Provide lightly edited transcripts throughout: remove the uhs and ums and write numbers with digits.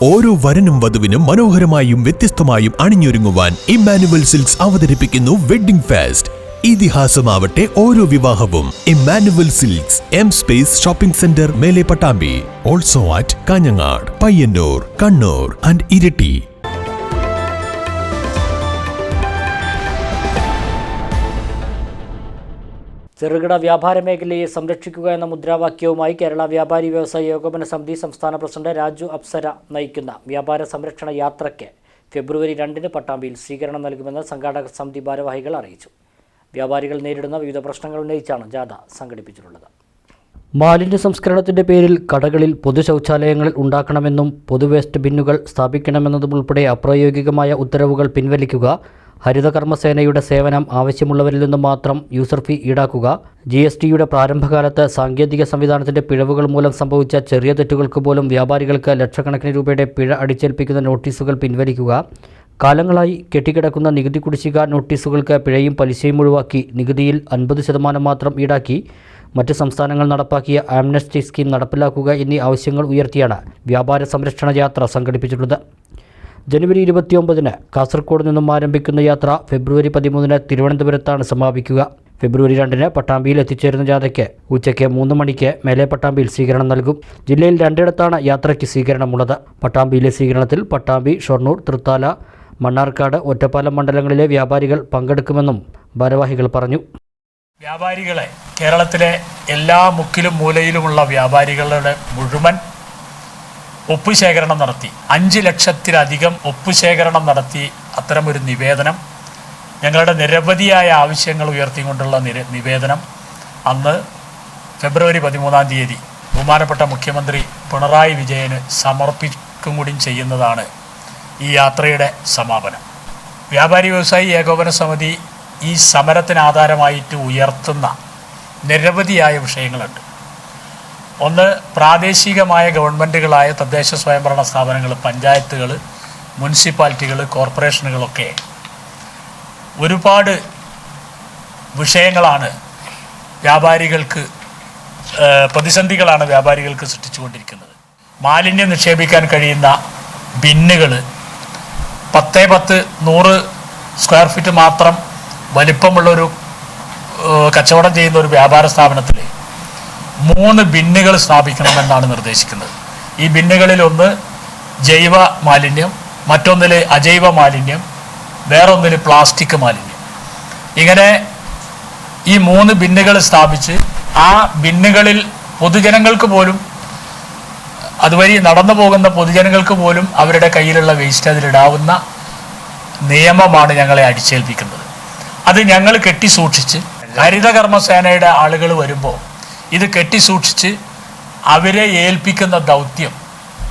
ഓരോ വരനും വധുവിനും മനോഹരമായും വ്യത്യസ്തമായും അണിഞ്ഞൊരുങ്ങുവാൻ ഇമ്മാനുവൽ സിൽക്സ് അവതരിപ്പിക്കുന്നു വെഡ്ഡിംഗ് ഫെസ്റ്റ്. ഇതിഹാസമാവട്ടെ ഓരോ വിവാഹവും. Emmanuel silks, M space shopping centre, മേലെ Pattambi. Also at Kanhangad, Payyanur, Kannur and Iritty. ചെറുകിട വ്യാപാര മേഖലയെ സംരക്ഷിക്കുക എന്ന മുദ്രാവാക്യവുമായി കേരള വ്യാപാരി വ്യവസായ ഏകോപന സമിതി സംസ്ഥാന പ്രസിഡന്റ് രാജു അപ്സര നയിക്കുന്ന വ്യാപാര സംരക്ഷണ യാത്രയ്ക്ക് ഫെബ്രുവരി 2-ന് പട്ടാമ്പിയിൽ സ്വീകരണം നൽകുമെന്ന് സംഘാടക സമിതി ഭാരവാഹികൾ അറിയിച്ചു. വ്യാപാരികൾ നേരിടുന്ന വിവിധ പ്രശ്നങ്ങൾ ഉന്നയിച്ചാണ് ജാഥ സംഘടിപ്പിച്ചിട്ടുള്ളത്. മാലിന്യ സംസ്കരണത്തിന്റെ പേരിൽ കടകളിൽ പൊതു ശൗചാലയങ്ങൾ ഉണ്ടാക്കണമെന്നും പൊതുവേസ്റ്റ് ബിന്നുകൾ സ്ഥാപിക്കണമെന്നതും ഉൾപ്പെടെ അപ്രായോഗികമായ ഉത്തരവുകൾ പിൻവലിക്കുക, ഹരിതകർമ്മസേനയുടെ സേവനം ആവശ്യമുള്ളവരിൽ നിന്നും മാത്രം യൂസർ ഫീ ഈടാക്കുക, GSTയുടെ പ്രാരംഭകാലത്ത് സാങ്കേതിക സംവിധാനത്തിന്റെ പിഴവുകൾ മൂലം സംഭവിച്ച ചെറിയ തെറ്റുകൾക്ക് പോലും വ്യാപാരികൾക്ക് ലക്ഷക്കണക്കിന് രൂപയുടെ പിഴ അടിച്ചേൽപ്പിക്കുന്ന നോട്ടീസുകൾ പിൻവലിക്കുക, കാലങ്ങളായി കെട്ടിക്കിടക്കുന്ന നികുതി കുടിശ്ശിക നോട്ടീസുകൾക്ക് പിഴയും പലിശയും ഒഴിവാക്കി നികുതിയിൽ 50% മാത്രം ഈടാക്കി മറ്റ് സംസ്ഥാനങ്ങൾ നടപ്പാക്കിയ ആംനസ്റ്റി സ്കീം നടപ്പിലാക്കുക എന്നീ ആവശ്യങ്ങൾ ഉയർത്തിയാണ് വ്യാപാര സംരക്ഷണ യാത്ര സംഘടിപ്പിച്ചിട്ടുള്ളത്. ജനുവരി 29-ന് കാസർഗോഡ് നിന്നും ആരംഭിക്കുന്ന യാത്ര ഫെബ്രുവരി 13-ന് തിരുവനന്തപുരത്താണ് സമാപിക്കുക. ഫെബ്രുവരി 2-ന് പട്ടാമ്പിയിൽ എത്തിച്ചേരുന്ന ജാഥയ്ക്ക് ഉച്ചയ്ക്ക് 3 മണിക്ക് മേലെ പട്ടാമ്പിയിൽ സ്വീകരണം നൽകും. ജില്ലയിൽ 2 യാത്രയ്ക്ക് സ്വീകരണമുള്ളത്. പട്ടാമ്പിയിലെ സ്വീകരണത്തിൽ പട്ടാമ്പി, ഷൊർണൂർ, തൃത്താല, മണ്ണാർക്കാട്, ഒറ്റപ്പാലം മണ്ഡലങ്ങളിലെ വ്യാപാരികൾ പങ്കെടുക്കുമെന്നും ഭാരവാഹികൾ പറഞ്ഞു. വ്യാപാരികളെ കേരളത്തിലെ എല്ലാ മുക്കിലും മൂലയിലുമുള്ള വ്യാപാരികളുടെ മുഴുവൻ ഒപ്പുശേഖരണം നടത്തി 5 ലക്ഷത്തിലധികം ഒപ്പുശേഖരണം നടത്തി അത്തരമൊരു നിവേദനം, ഞങ്ങളുടെ നിരവധിയായ ആവശ്യങ്ങൾ ഉയർത്തിക്കൊണ്ടുള്ള നിവേദനം അന്ന് ഫെബ്രുവരി 13-ാം തീയതി ബഹുമാനപ്പെട്ട മുഖ്യമന്ത്രി പിണറായി വിജയന് സമർപ്പിക്കും കൂടി ചെയ്യുന്നതാണ് ഈ യാത്രയുടെ സമാപനം. വ്യാപാരി വ്യവസായി ഏകോപന സമിതി ഈ സമരത്തിന് ആധാരമായിട്ട് ഉയർത്തുന്ന നിരവധിയായ വിഷയങ്ങളുണ്ട്. ഒന്ന്, പ്രാദേശികമായ ഗവൺമെൻറ്റുകളായ തദ്ദേശ സ്വയംഭരണ സ്ഥാപനങ്ങൾ, പഞ്ചായത്തുകൾ, മുനിസിപ്പാലിറ്റികൾ, കോർപ്പറേഷനുകളൊക്കെ ഒരുപാട് വിഷയങ്ങളാണ് വ്യാപാരികൾക്ക്, പ്രതിസന്ധികളാണ് വ്യാപാരികൾക്ക് സൃഷ്ടിച്ചുകൊണ്ടിരിക്കുന്നത്. മാലിന്യം നിക്ഷേപിക്കാൻ കഴിയുന്ന ബിന്നുകൾ 10 100 സ്ക്വയർ ഫീറ്റ് മാത്രം വലിപ്പമുള്ളൊരു കച്ചവടം ചെയ്യുന്ന ഒരു വ്യാപാര സ്ഥാപനത്തിൽ 3 ബിന്നുകൾ സ്ഥാപിക്കണമെന്നാണ് നിർദ്ദേശിക്കുന്നത്. ഈ ബിന്നുകളിൽ ഒന്ന് ജൈവ മാലിന്യം, മറ്റൊന്നിൽ അജൈവ മാലിന്യം, വേറൊന്നിൽ പ്ലാസ്റ്റിക് മാലിന്യം. ഇങ്ങനെ ഈ 3 ബിന്നുകൾ സ്ഥാപിച്ച് ആ ബിന്നുകളിൽ പൊതുജനങ്ങൾക്ക് പോലും, അതുവഴി നടന്നു പോകുന്ന പൊതുജനങ്ങൾക്ക് പോലും അവരുടെ കയ്യിലുള്ള വേസ്റ്റ് അതിലിടാവുന്ന നിയമമാണ് ഞങ്ങളെ അടിച്ചേൽപ്പിക്കുന്നത്. അത് ഞങ്ങൾ കെട്ടിസൂക്ഷിച്ച്, ഹരിതകർമ്മസേനയുടെ ആളുകൾ വരുമ്പോൾ ഇത് കെട്ടിസൂക്ഷിച്ച് അവരെ ഏൽപ്പിക്കുന്ന ദൗത്യം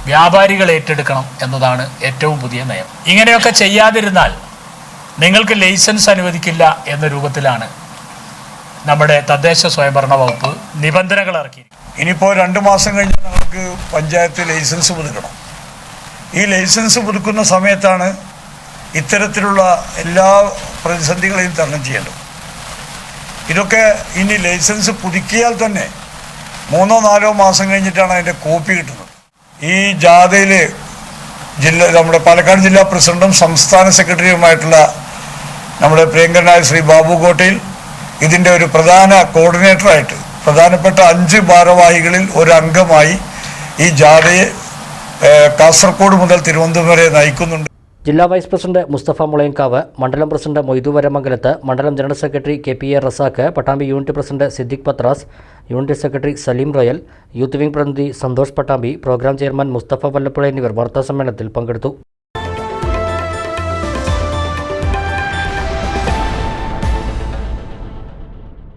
വ്യാപാരികൾ ഏറ്റെടുക്കണം എന്നതാണ് ഏറ്റവും പുതിയ നയം. ഇങ്ങനെയൊക്കെ ചെയ്യാതിരുന്നാൽ നിങ്ങൾക്ക് ലൈസൻസ് അനുവദിക്കില്ല എന്ന രൂപത്തിലാണ് നമ്മുടെ തദ്ദേശ സ്വയംഭരണ വകുപ്പ് നിബന്ധനകൾ ഇറക്കിയിരിക്കുന്നത്. ഇനിയിപ്പോൾ 2 മാസം കഴിഞ്ഞ് നമുക്ക് പഞ്ചായത്ത് ലൈസൻസ് പുതുക്കണം. ഈ ലൈസൻസ് പുതുക്കുന്ന സമയത്താണ് ഇത്തരത്തിലുള്ള എല്ലാ പ്രതിസന്ധികളെയും തരണം ചെയ്യേണ്ടത്. ഇതൊക്കെ ഇനി ലൈസൻസ് പുതുക്കിയാൽ തന്നെ 3-4 മാസം കഴിഞ്ഞിട്ടാണ് അതിൻ്റെ കോപ്പി കിട്ടുന്നത്. ഈ ജാഥയിൽ നമ്മുടെ പാലക്കാട് ജില്ലാ പ്രസിഡന്റും സംസ്ഥാന സെക്രട്ടറിയുമായിട്ടുള്ള നമ്മുടെ പ്രിയങ്കരനായ ശ്രീ ബാബു കോട്ടയിൽ ഇതിൻ്റെ ഒരു പ്രധാന കോർഡിനേറ്ററായിട്ട് പ്രധാനപ്പെട്ട 5 ഭാരവാഹികളിൽ ഒരു അംഗമായി ഈ ജാഥയെ കാസർഗോഡ് മുതൽ തിരുവനന്തപുരം വരെ നയിക്കുന്നുണ്ട്. ജില്ലാ വൈസ് പ്രസിഡന്റ് മുസ്തഫ മുളയൻകാവ്, മണ്ഡലം പ്രസിഡന്റ് മൊയ്തു വരമംഗലത്ത്, മണ്ഡലം general secretary KPA Razak, Pattambi unit president Siddique Pathras, unit secretary Saleem royal, youth wing പ്രതിനിധി സന്തോഷ് പട്ടാമ്പി, പ്രോഗ്രാം ചെയർമാൻ മുസ്തഫ വല്ലപ്പുഴ എന്നിവർ വാർത്താസമ്മേളനത്തിൽ പങ്കെടുത്തു.